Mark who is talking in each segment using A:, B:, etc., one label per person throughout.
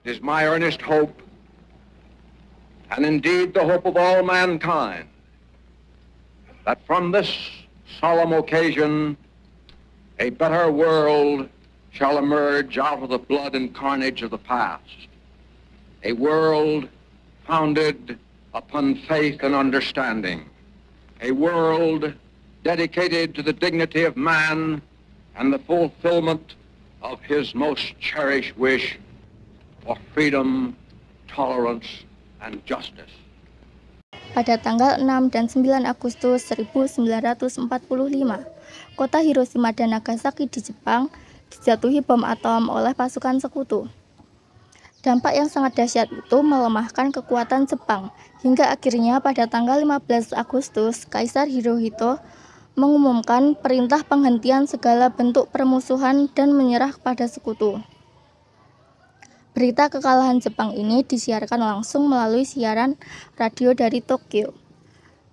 A: is my earnest hope, and indeed the hope of all mankind, that from this solemn occasion a better world shall emerge out of the blood and carnage of the past, a world founded upon faith and understanding, a world dedicated to the dignity of man and the fulfillment of his most cherished wish for freedom, tolerance, and justice.
B: Pada tanggal 6 dan 9 Agustus 1945, kota Hiroshima dan Nagasaki di Jepang dijatuhi bom atom oleh pasukan sekutu. Dampak yang sangat dahsyat itu melemahkan kekuatan Jepang, hingga akhirnya pada tanggal 15 Agustus, Kaisar Hirohito mengumumkan perintah penghentian segala bentuk permusuhan dan menyerah kepada sekutu. Berita kekalahan Jepang ini disiarkan langsung melalui siaran radio dari Tokyo.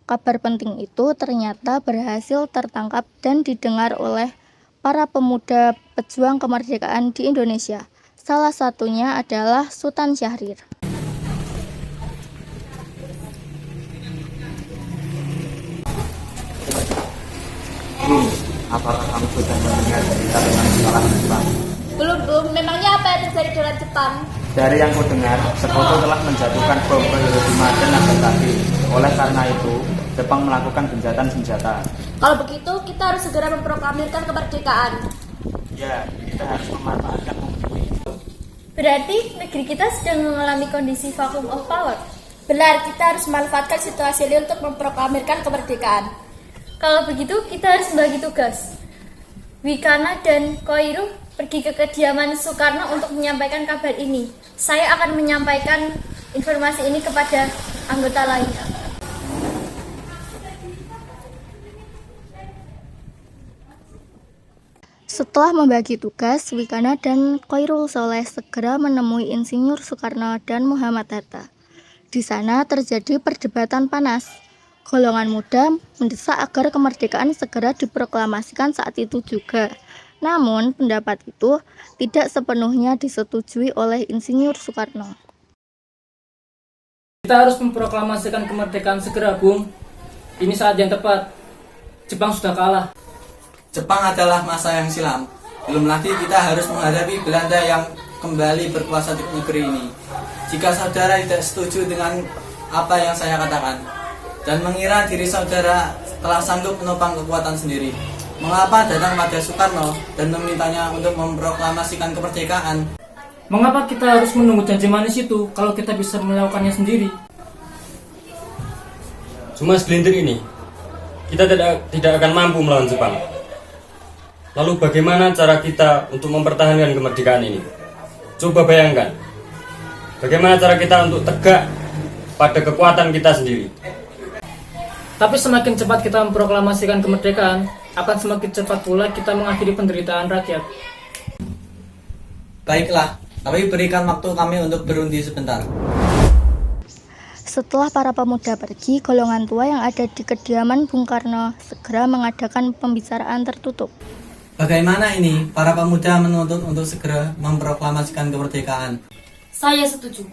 B: Kabar penting itu ternyata berhasil tertangkap dan didengar oleh para pemuda pejuang kemerdekaan di Indonesia. Salah satunya adalah Sultan Syahrir.
C: Apakah kamu sudah mendengar berita tentang kekalahan Jepang?
D: Belum. Memangnya apa yang terjadi dengan Jepang?
C: Dari yang kudengar, sekutu telah menjatuhkan bom ke Hiroshima dan Nagasaki. Oleh karena itu, Jepang melakukan gencatan senjata.
D: Kalau begitu, kita harus segera memproklamirkan kemerdekaan.
C: Ya, kita harus memanfaatkan momentum ini.
D: Berarti negeri kita sedang mengalami kondisi vacuum of power. Benar, kita harus memanfaatkan situasi ini untuk memproklamirkan kemerdekaan. Kalau begitu, kita harus membagi tugas. Wikana dan Koiru pergi ke kediaman Soekarno untuk menyampaikan kabar ini. Saya akan menyampaikan informasi ini kepada anggota lain.
B: Setelah membagi tugas, Wikana dan Khairul Soleh segera menemui Insinyur Soekarno dan Muhammad Hatta. Di sana terjadi perdebatan panas. Golongan muda mendesak agar kemerdekaan segera diproklamasikan saat itu juga. Namun, pendapat itu tidak sepenuhnya disetujui oleh Insinyur Soekarno.
E: Kita harus memproklamasikan kemerdekaan segera, Bung. Ini saat yang tepat. Jepang sudah kalah.
F: Jepang adalah masa yang silam. Belum lagi kita harus menghadapi Belanda yang kembali berkuasa di negeri ini. Jika saudara tidak setuju dengan apa yang saya katakan, dan mengira diri saudara telah sanggup menopang kekuatan sendiri, mengapa datang pada Soekarno dan memintanya untuk memproklamasikan kemerdekaan?
E: Mengapa kita harus menunggu janji manis itu kalau kita bisa melakukannya sendiri?
G: Cuma segelintir ini, kita tidak akan mampu melawan Jepang. Lalu bagaimana cara kita untuk mempertahankan kemerdekaan ini? Coba bayangkan, bagaimana cara kita untuk tegak pada kekuatan kita sendiri.
E: Tapi semakin cepat kita memproklamasikan kemerdekaan, akan semakin cepat pula kita mengakhiri penderitaan rakyat.
F: Baiklah, tapi berikan waktu kami untuk berundi sebentar.
B: Setelah para pemuda pergi, golongan tua yang ada di kediaman Bung Karno segera mengadakan pembicaraan tertutup.
F: Bagaimana ini para pemuda menuntut untuk segera memproklamasikan kemerdekaan?
D: Saya setuju.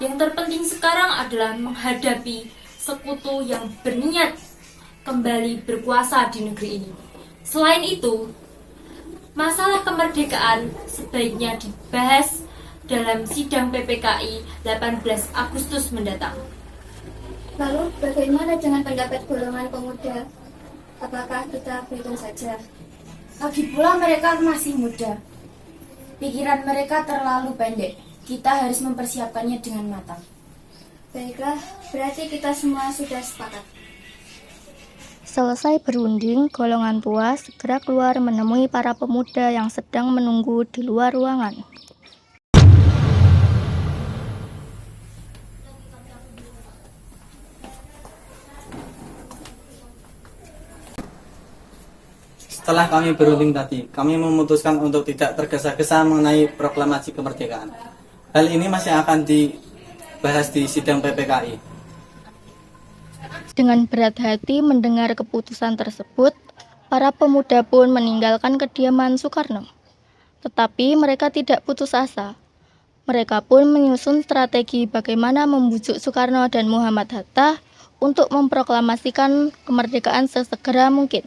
D: Yang terpenting sekarang adalah menghadapi sekutu yang berniat kembali berkuasa di negeri ini. Selain itu, masalah kemerdekaan sebaiknya dibahas dalam sidang PPKI 18 Agustus mendatang.
H: Lalu bagaimana dengan pendapat golongan pemuda? Apakah kita berhitung saja?
D: Lagi pula mereka masih muda. Pikiran mereka terlalu pendek. Kita harus mempersiapkannya dengan matang.
H: Baiklah, berarti kita semua sudah sepakat.
B: Selesai berunding, golongan tua segera keluar menemui para pemuda yang sedang menunggu di luar ruangan.
F: Setelah kami berunding tadi, kami memutuskan untuk tidak tergesa-gesa mengenai proklamasi kemerdekaan. Hal ini masih akan dibahas di sidang PPKI.
B: Dengan berat hati mendengar keputusan tersebut, para pemuda pun meninggalkan kediaman Soekarno. Tetapi mereka tidak putus asa. Mereka pun menyusun strategi bagaimana membujuk Soekarno dan Muhammad Hatta untuk memproklamasikan kemerdekaan sesegera mungkin.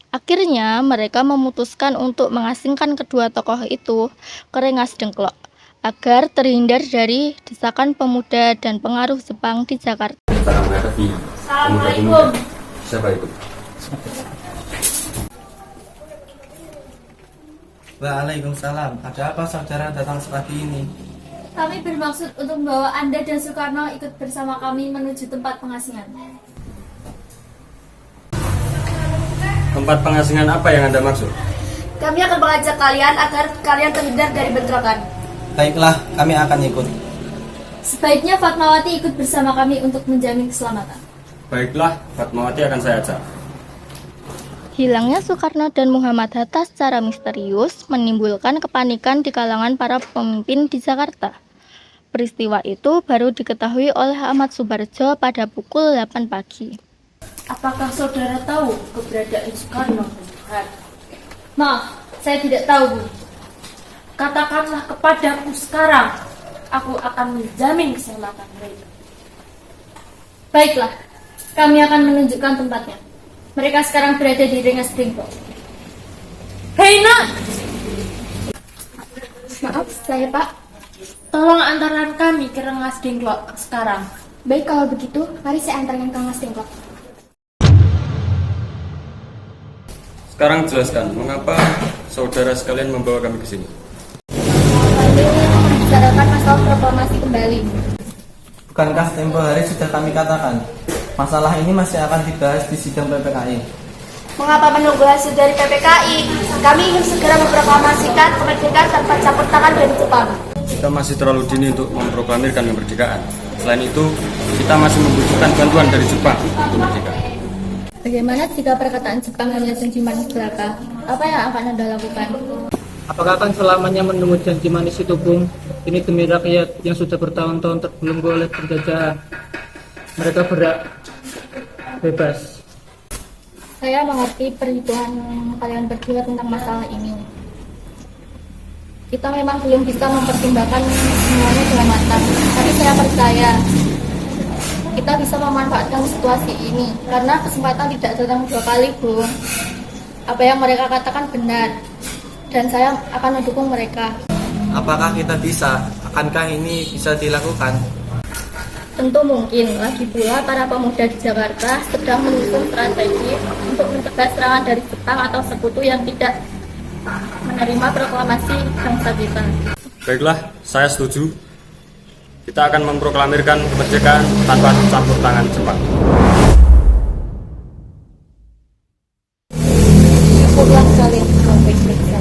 B: Akhirnya, mereka memutuskan untuk mengasingkan kedua tokoh itu ke Rengas Dengklok agar terhindar dari desakan pemuda dan pengaruh Jepang di Jakarta.
G: Cara menghadapi
D: Assalamualaikum.
G: siapa itu?
F: Waalaikumsalam. Ada apa saudara datang sepagi ini?
D: Kami bermaksud untuk membawa Anda dan Soekarno ikut bersama kami menuju tempat pengasingan.
G: Tempat pengasingan apa yang Anda maksud?
D: Kami akan mengajak kalian agar kalian terhindar dari bentrokan.
F: Baiklah, kami akan ikut.
D: Sebaiknya Fatmawati ikut bersama kami untuk menjamin keselamatan.
G: Baiklah, Fatmawati akan saya ajak.
B: Hilangnya Soekarno dan Muhammad Hatta secara misterius menimbulkan kepanikan di kalangan para pemimpin di Jakarta. Peristiwa itu baru diketahui oleh Ahmad Subarjo pada pukul 8 pagi.
D: Apakah saudara tahu keberadaan Soekarno? Maaf, saya tidak tahu, Bu. Katakanlah kepadaku sekarang, aku akan menjamin keselamatan mereka. Baiklah, kami akan menunjukkan tempatnya. Mereka sekarang berada di Rengas Dengklok. Hei nak!
H: Maaf, saya Pak.
D: Tolong antarkan kami ke Rengas Dengklok sekarang.
H: Baik, kalau begitu, mari saya antarkan ke Mas Dengklok.
G: Sekarang jelaskan, mengapa saudara sekalian membawa kami ke sini?
B: Kami ingin membicarakan masalah proklamasi kembali.
F: Bukankah tempo hari sudah kami katakan, masalah ini masih akan dibahas di sidang PPKI?
D: Mengapa menunggu hasil dari PPKI? Kami ingin segera memproklamasikan kemerdekaan tanpa campur tangan dari Jepang.
G: Kita masih terlalu dini untuk memproklamirkan kemerdekaan. Selain itu, kita masih membutuhkan bantuan dari Jepang untuk merdeka.
B: Bagaimana jika perkataan Jepang hanya janji manis belaka? Apa yang akan Anda lakukan?
E: Apakah akan selamanya menunggu janji manis itu, Bung? Ini demi rakyat yang sudah bertahun-tahun terbelenggu oleh penjajahan. Mereka berhak bebas.
B: Saya mengerti perhitungan kalian berdua tentang masalah ini. Kita memang belum bisa mempertimbangkan semuanya dengan matang, tapi saya percaya kita bisa memanfaatkan situasi ini karena kesempatan tidak datang dua kali, Bu. Apa yang mereka katakan benar dan saya akan mendukung mereka.
F: Apakah kita bisa? Akankah ini bisa dilakukan?
B: Tentu mungkin. Lagi pula para pemuda di Jakarta sedang menyusun strategi untuk mencegah serangan dari Jepang atau sekutu yang tidak menerima proklamasi bangsa kita.
G: Baiklah, saya setuju. Kita akan memproklamirkan kemerdekaan tanpa campur tangan Jepang.
B: Syukurlah kalian semua baik-baik saja.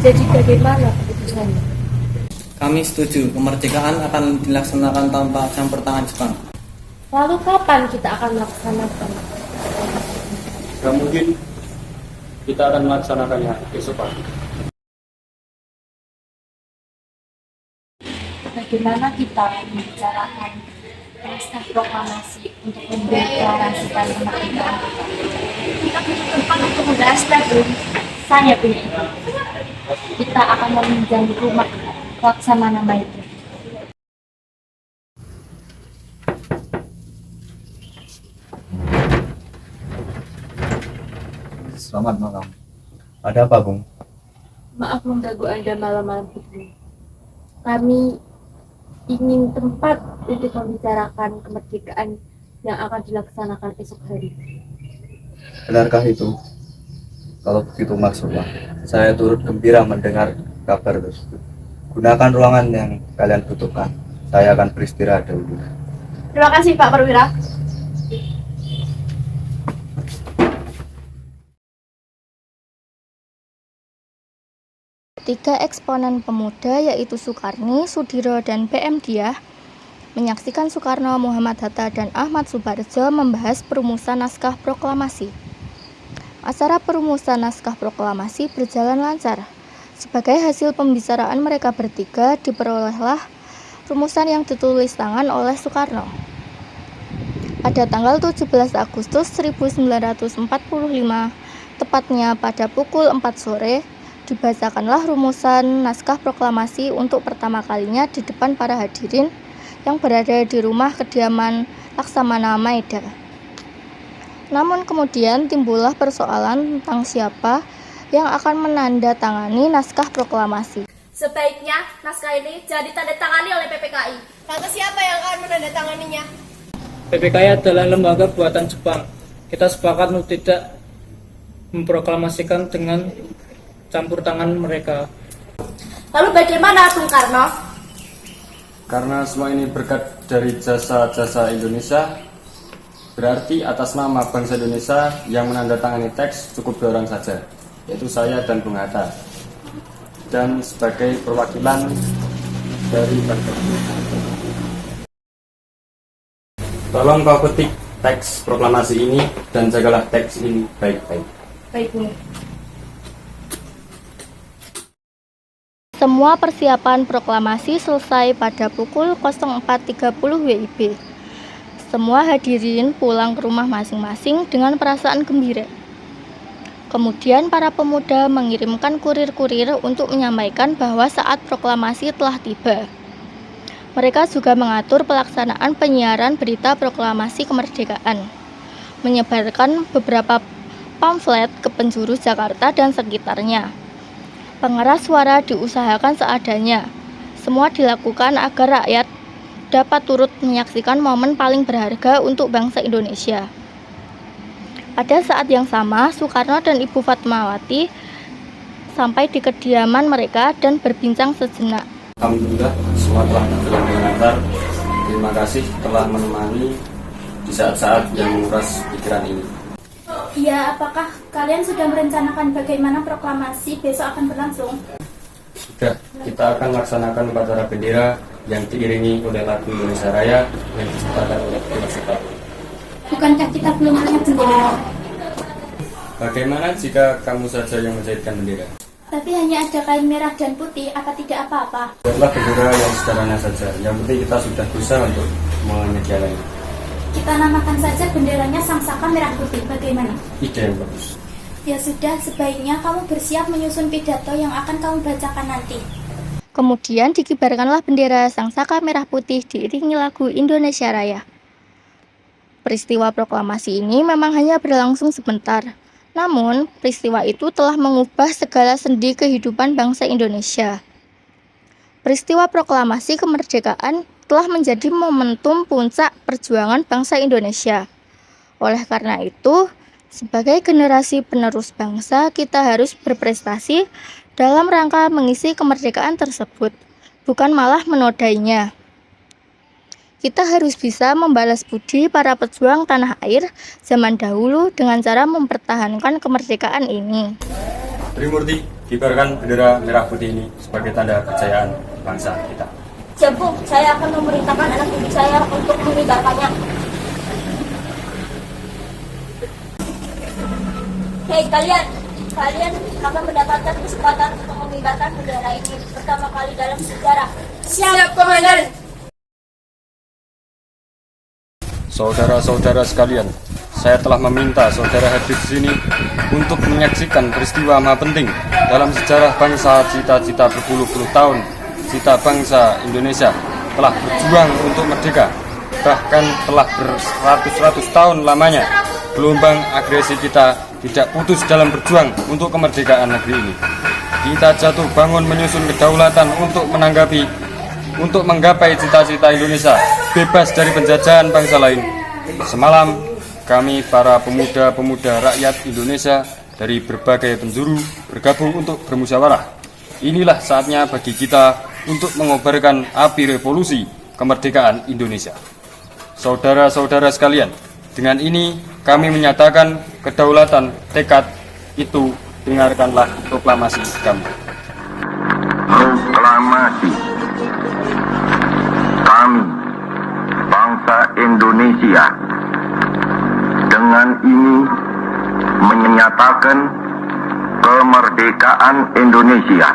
B: Jadi bagaimana keputusannya?
F: Kami setuju, kemerdekaan akan dilaksanakan tanpa campur tangan Jepang.
D: Lalu kapan kita akan melaksanakan?
G: Gak mungkin kita akan melaksanakannya besok pagi.
H: Bagaimana kita membicarakan naskah proklamasi untuk mendeklarasikan kemerdekaan kita? Kita butuh tempat untuk membahasnya, Bung. Saya punya ide. Kita akan meminjam rumah Laksamana Maitri.
C: Selamat malam. Ada apa, Bung?
H: Maaf mengganggu Anda malam-malam ini. Kami ingin tempat untuk membicarakan kemerdekaan yang akan dilaksanakan esok hari.
C: Benarkah itu? Kalau begitu maksudnya, saya turut gembira mendengar kabar tersebut. Gunakan ruangan yang kalian butuhkan. Saya akan beristirahat dahulu.
D: Terima kasih Pak Perwira.
B: Tiga eksponen pemuda yaitu Soekarni, Sudiro, dan PM Diah menyaksikan Soekarno, Muhammad Hatta, dan Ahmad Subarjo membahas perumusan naskah proklamasi. Acara perumusan naskah proklamasi berjalan lancar. Sebagai hasil pembicaraan mereka bertiga, diperolehlah rumusan yang ditulis tangan oleh Soekarno. Pada tanggal 17 Agustus 1945, tepatnya pada pukul 4 sore, Dibacakanlah rumusan naskah proklamasi untuk pertama kalinya di depan para hadirin yang berada di rumah kediaman Laksamana Maeda. Namun kemudian timbullah persoalan tentang siapa yang akan menandatangani naskah proklamasi.
D: Sebaiknya naskah ini jadi tanda tangani oleh PPKI. Lantas siapa yang akan menandatanganinya?
E: PPKI adalah lembaga buatan Jepang. Kita sepakat untuk tidak memproklamasikan dengan campur tangan mereka.
D: Lalu bagaimana Bung Karno?
G: Karena semua ini berkat dari jasa-jasa Indonesia, berarti atas nama bangsa Indonesia yang menandatangani teks cukup 2 orang saja, yaitu saya dan Bung Hatta. Dan sebagai perwakilan dari bangsa Indonesia, tolong kau petik teks proklamasi ini dan jagalah teks ini baik-baik.
D: Baik, Bung.
B: Semua persiapan proklamasi selesai pada pukul 04.30 WIB. Semua hadirin pulang ke rumah masing-masing dengan perasaan gembira. Kemudian para pemuda mengirimkan kurir-kurir untuk menyampaikan bahwa saat proklamasi telah tiba. Mereka juga mengatur pelaksanaan penyiaran berita proklamasi kemerdekaan, menyebarkan beberapa pamflet ke penjuru Jakarta dan sekitarnya. Pengeras suara diusahakan seadanya. Semua dilakukan agar rakyat dapat turut menyaksikan momen paling berharga untuk bangsa Indonesia. Pada saat yang sama, Soekarno dan Ibu Fatmawati sampai di kediaman mereka dan berbincang sejenak.
G: Alhamdulillah, semua telah berjalan dengan lancar. Terima kasih telah menemani di saat-saat yang menguras pikiran ini.
D: Ya, apakah kalian sudah merencanakan bagaimana proklamasi besok akan berlangsung?
G: Sudah, kita akan melaksanakan upacara bendera yang diiringi oleh lagu Indonesia Raya yang diciptakan oleh Pemirsa.
D: Bukankah kita belum punya bendera?
G: Bagaimana jika kamu saja yang menjadikan bendera?
D: Tapi hanya ada kain merah dan putih, apa tidak apa-apa?
G: Buatlah bendera yang sederhana saja. Yang penting kita sudah berusaha untuk menyediakannya.
D: Kita namakan saja benderanya Sangsaka Merah Putih, bagaimana?
G: Ide yang bagus.
D: Ya sudah, sebaiknya kamu bersiap menyusun pidato yang akan kamu bacakan nanti.
B: Kemudian dikibarkanlah bendera Sangsaka Merah Putih diiringi lagu Indonesia Raya. Peristiwa proklamasi ini memang hanya berlangsung sebentar. Namun, peristiwa itu telah mengubah segala sendi kehidupan bangsa Indonesia. Peristiwa proklamasi kemerdekaan telah menjadi momentum puncak perjuangan bangsa Indonesia. Oleh karena itu, sebagai generasi penerus bangsa, kita harus berprestasi dalam rangka mengisi kemerdekaan tersebut, bukan malah menodainya. Kita harus bisa membalas budi para pejuang tanah air zaman dahulu dengan cara mempertahankan kemerdekaan ini.
G: Trimurti, kibarkan bendera merah putih ini sebagai tanda kejayaan bangsa kita.
D: Siap, Bu. Saya akan memerintahkan anak cucu saya untuk mengibarkannya. Hei kalian akan mendapatkan kesempatan untuk mengibarkan bendera ini pertama kali dalam sejarah. Siap, Komandan.
G: Saudara-saudara sekalian, saya telah meminta saudara hadir di sini untuk menyaksikan peristiwa maha penting dalam sejarah bangsa. Cita-cita berpuluh-puluh tahun, cita bangsa Indonesia telah berjuang untuk merdeka. Bahkan telah beratus-ratus tahun lamanya gelombang agresi kita tidak putus dalam berjuang untuk kemerdekaan negeri ini. Kita jatuh bangun menyusun kedaulatan untuk menggapai cita-cita Indonesia bebas dari penjajahan bangsa lain. Semalam kami para pemuda-pemuda rakyat Indonesia dari berbagai penjuru bergabung untuk bermusyawarah. Inilah saatnya bagi kita untuk mengobarkan api revolusi kemerdekaan Indonesia. Saudara-saudara sekalian, dengan ini kami menyatakan kedaulatan tekad itu. Dengarkanlah proklamasi kami.
I: Proklamasi. Kami, bangsa Indonesia, dengan ini menyatakan kemerdekaan Indonesia.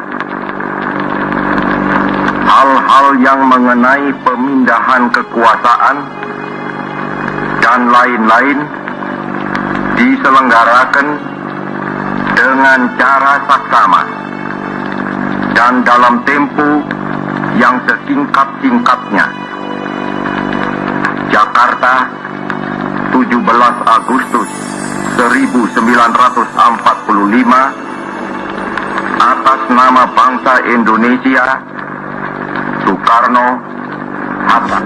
I: Hal-hal yang mengenai pemindahan kekuasaan dan lain-lain diselenggarakan dengan cara saksama dan dalam tempo yang sesingkat-singkatnya. Jakarta, 17 Agustus 1945, atas nama bangsa Indonesia, Soekarno, Hatta.